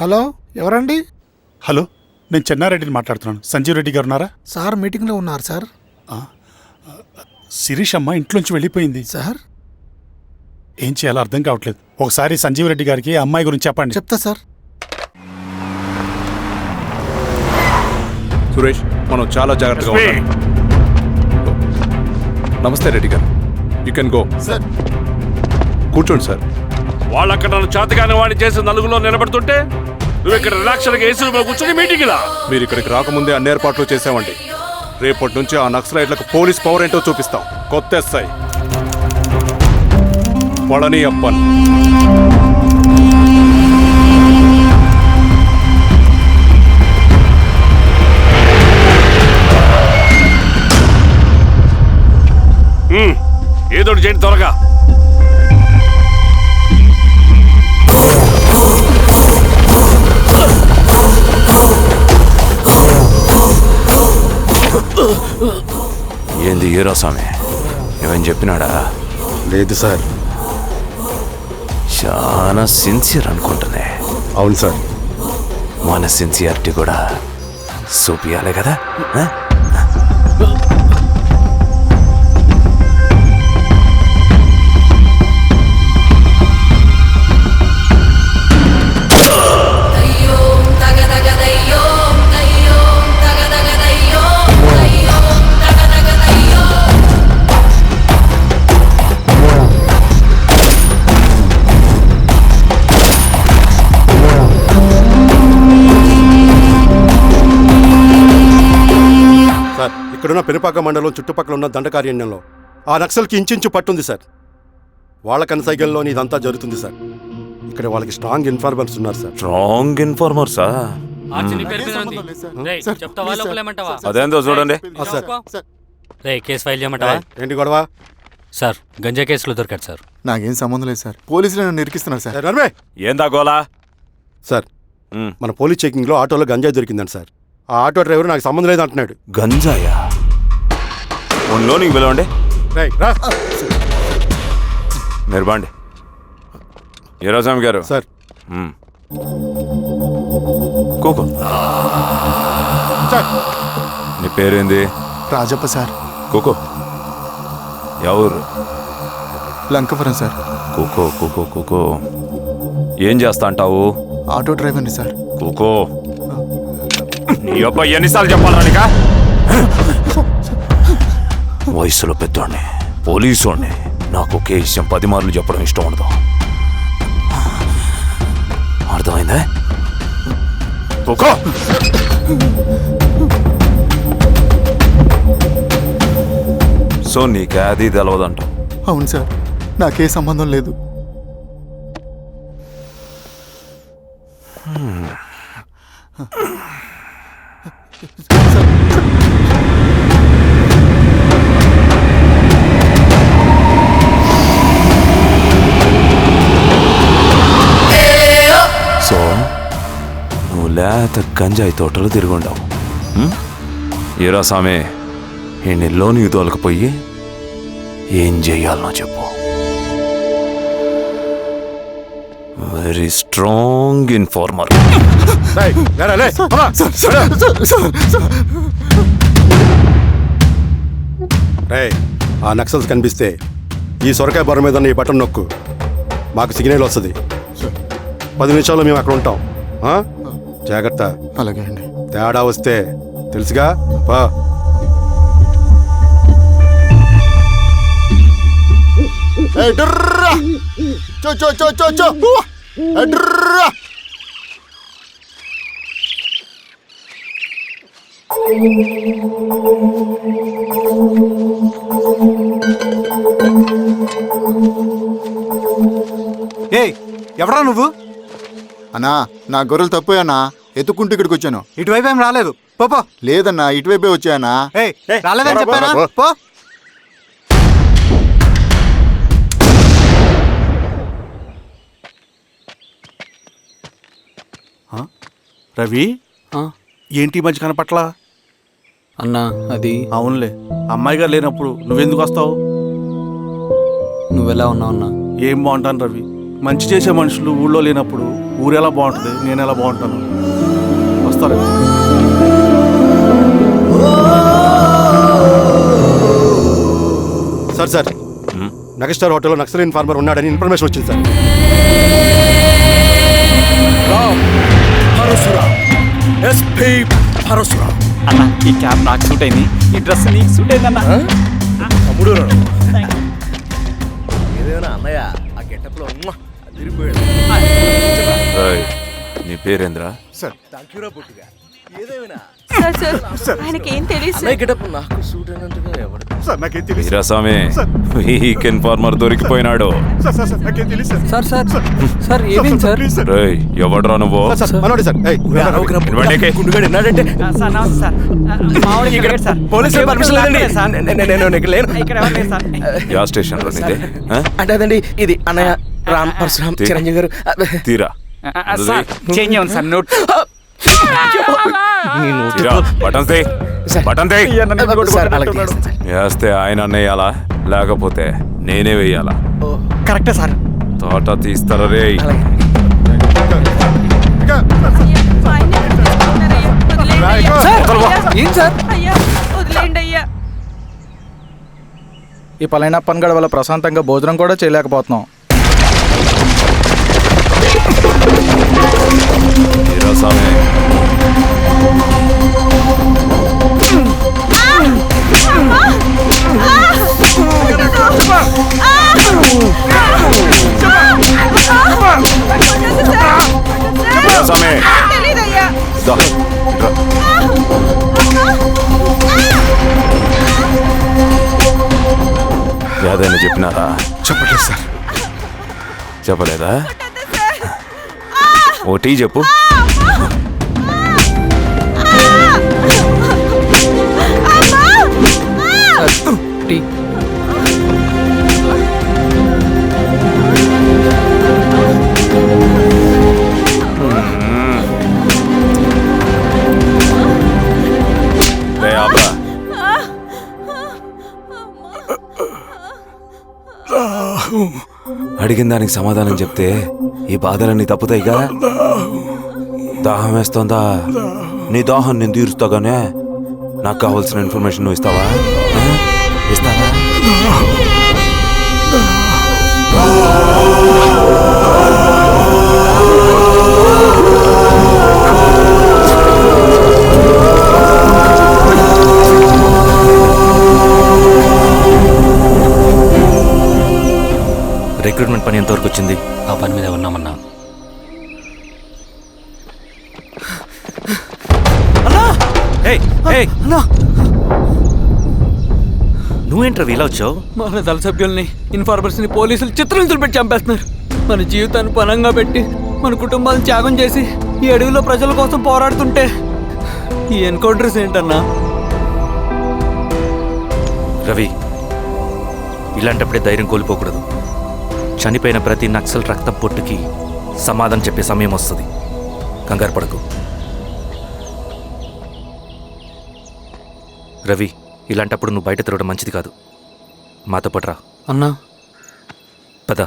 Hello, ఎవరండి? Hello, నేను చెన్నారెడ్డిని మాట్లాడుతున్నాను. సంజీవ్ రెడ్డి గారు ఉన్నారా? సార్ మీటింగ్లో ఉన్నారు సార్. శిరీష్ అమ్మ ఇంట్లోంచి వెళ్ళిపోయింది సార్ ఏం చేయాలో అర్థం కావట్లేదు. ఒకసారి సంజీవ్ రెడ్డి గారికి అమ్మాయి గురించి చెప్పండి. చెప్తా సార్. సురేష్, మనం చాలా జాగ్రత్తగా ఉండాలి. నమస్తే రెడ్డి గారు, యూ కెన్ గో. సార్ కూర్చోండి సార్. వాళ్ళక్కడ నన్ను చేతగాని వాడిని చేసి నలుగులో నిలబడుతుంటే నువ్వు ఇక్కడ రిలాక్స్గా ఏసీలో కూర్చొని మీటింగ్ లా. మీరు ఇక్కడికి రాకముందే అన్ని ఏర్పాట్లు చేసామండి. రేపటి నుంచి ఆ నక్సలైట్లకు పోలీస్ పవర్ ఏంటో చూపిస్తాం. కొత్త ఎస్ఐ పళని అప్పన్. ఏదో చేయండి త్వరగా. ఏంది హీరో స్వామి, ఏమని చెప్పినాడా? లేదు సార్. చాలా సిన్సియర్ అనుకుంటున్నా. అవును సార్. మన సిన్సియారిటీ కూడా చూపియాలి కదా. ఇక్కడున్న పెనుపాక మండలం చుట్టుపక్కల ఉన్న దండకారణ్యంలో ఆ నక్సల్కి ఇంచుంచు పట్టుంది సార్. వాళ్ళ కనసైగల్లోని ఇదంతా జరుగుతుంది సార్. ఇక్కడ వాళ్ళకి స్ట్రాంగ్ ఇన్ఫార్మర్స్ ఉన్నారు సార్. స్ట్రాంగ్ ఇన్ఫార్మర్సా? అదేందో చూడండి. కేసు ఫైల్ చేయమంటావా? ఏంటి గొడవ సార్? గంజా కేసులో దొరికాడు సార్. నాకేం సంబంధం లేదు సార్. పోలీసులు నన్ను నిరికిస్తున్నారు సార్. నర్మే ఏందా గోలా? సార్, మన పోలీస్ చెకింగ్లో ఆటోలో గంజాయి దొరికిందండి సార్. ఆ ఆటో డ్రైవర్ నాకు సంబంధం లేదు అంటున్నాడు. గంజాయా? ఒంట్లో నీకు పిలవండి. మీరు బాండి. హీరోస్వామి గారు సార్. కూకో. నీ పేరేంది? రాజప్ప సార్. కూకో. ఎవరు? లంకపురం సార్. కూకో కూకో కూకో. ఏం చేస్తా అంటావు? ఆటో డ్రైవర్ని సార్. కూకో. నీ యొక్క ఎన్నిసార్లు చెప్పాలా నీకా? వయసులో పెద్దోడిని, పోలీసోడిని, నాకు ఒకే విషయం 10 మార్లు చెప్పడం ఇష్టం ఉండదు. అర్థమైందా? కూకో. సో నీకే అది తెలవదంట? అవును సార్, నాకే సంబంధం లేదు. సో నువ్వు లేత గంజాయి తోటలు తిరుగుండవు. ఈరా సామే, ఈ నీలోని తోలకపోయి ఏం చెయ్యాలనో చెప్పు. Very strong informer. ఆ నక్సల్స్ కనిపిస్తే ఈ సొరకాయ బొర మీద ఈ బటన్ నొక్కు, మాకు సిగ్నల్ వస్తుంది. 10 నిమిషాల్లో మేము అక్కడ ఉంటాం. జాగ్రత్త. అలాగే అండి. తేడా వస్తే తెలుసుగా. పా. ఎవరా నువ్వు? అన్నా, నా గొర్రెలు తప్పోయానా, ఎత్తుక్కుంటూ ఇక్కడికి వచ్చాను. ఇటువైపు ఏం రాలేదు. పో. లేదన్నా, ఇటువైపే వచ్చానా. రాలేదని చెప్పానా? పో. రవి, ఏంటి ఈ మధ్య కనపట్లా? అన్నా అది అవునులే, అమ్మాయి గారు లేనప్పుడు నువ్వెందుకు వస్తావు? నువ్వెలా ఉన్నావు అన్నా? ఏం బాగుంటాను రవి, మంచి చేసే మనుషులు ఊళ్ళో లేనప్పుడు ఊరు ఎలా బాగుంటుంది, నేను ఎలా బాగుంటాను. వస్తారా? సార్ మెగాస్టార్ హోటల్లో నక్సల్ ఇన్ఫార్మర్ ఉన్నాడని ఇన్ఫర్మేషన్ వచ్చింది సార్. అన్న ఈ క్యాప్ నాకు సూట్ అయింది, ఈ డ్రెస్ నీకు సూట్ అయింది అన్న. రేయ్, నీ పేరేంద్రా? సార్ ఆయనకి ఏం తెలియదు వీరాస్వామి, వీక్ ఇన్ఫార్మర్ దొరికిపోయినాడు. సార్ సార్ సార్ ఏమైంది సార్? రేయ్, ఎవడ్రా నువ్వు? మనోడే సార్. ఏయ్, ఇవ్వండి. సార్ నమస్తే సార్. యా స్టేషన్ లో నీదే? ఆ? అంటే అదండి ఇది అన్నయ్య రామ్ పరశురామ్ చిరంజీవి గారు. తీరా సార్ చేంజ్ అవ్వండి సార్ నోట్. తీరా, బటన్ తీ. బటన్ తీ. వేస్తే ఆయన అన్నయ్యాలా, లేకపోతే నేనే వెయ్యాలా? కరెక్టే సార్. తోట తీస్తారా రే? ఏం సార్? వదిలేండి అయ్యా. ఈ పలైన పనిగడ వల్ల ప్రశాంతంగా భోజనం కూడా చేయలేకపోతున్నాం. వీరాస్వామి, వీరాస్వామి, తెలీదయ్యా. దా, ఇట్రా. ఏదైనా చెప్పినారా? చెప్పట్లేదు సార్. చెప్పలేదా? ఓ టీ చెప్పు. టీ. రే ఆపరా. అడిగిన దానికి సమాధానం చెప్తే ఈ బాధలన్నీ తప్పుతాయిగా. దాహం వేస్తోందా? నీ దాహం నేను తీరుస్తాగానే నాకు కావాల్సిన ఇన్ఫర్మేషన్ నువ్వు ఇస్తావా? ఇస్తావా? రిక్రూట్మెంట్ పని ఎంతవరకు వచ్చింది? ఆ పని మీద ఉన్నామన్నా. నువ్వేంట్రా ఇలా వచ్చావు? మన దళ సభ్యుల్ని, ఇన్ఫార్మర్స్ని పోలీసులు చిత్రహింసలు పెట్టి చంపేస్తున్నారు. మన జీవితాన్ని పణంగా పెట్టి మన కుటుంబాలను త్యాగం చేసి ఈ అడవిలో ప్రజల కోసం పోరాడుతుంటే ఈ ఎన్కౌంటర్స్ ఏంటన్నా? రవి, ఇలాంటప్పుడే ధైర్యం కోల్పోకూడదు. చనిపోయిన ప్రతి నక్సల్ రక్తం పొట్టుకి సమాధానం చెప్పే సమయం వస్తుంది. కంగారు పడకు రవి. ఇలాంటప్పుడు నువ్వు బయట తిరగడం మంచిది కాదు. మాతో పాటు రా అన్నా. పద.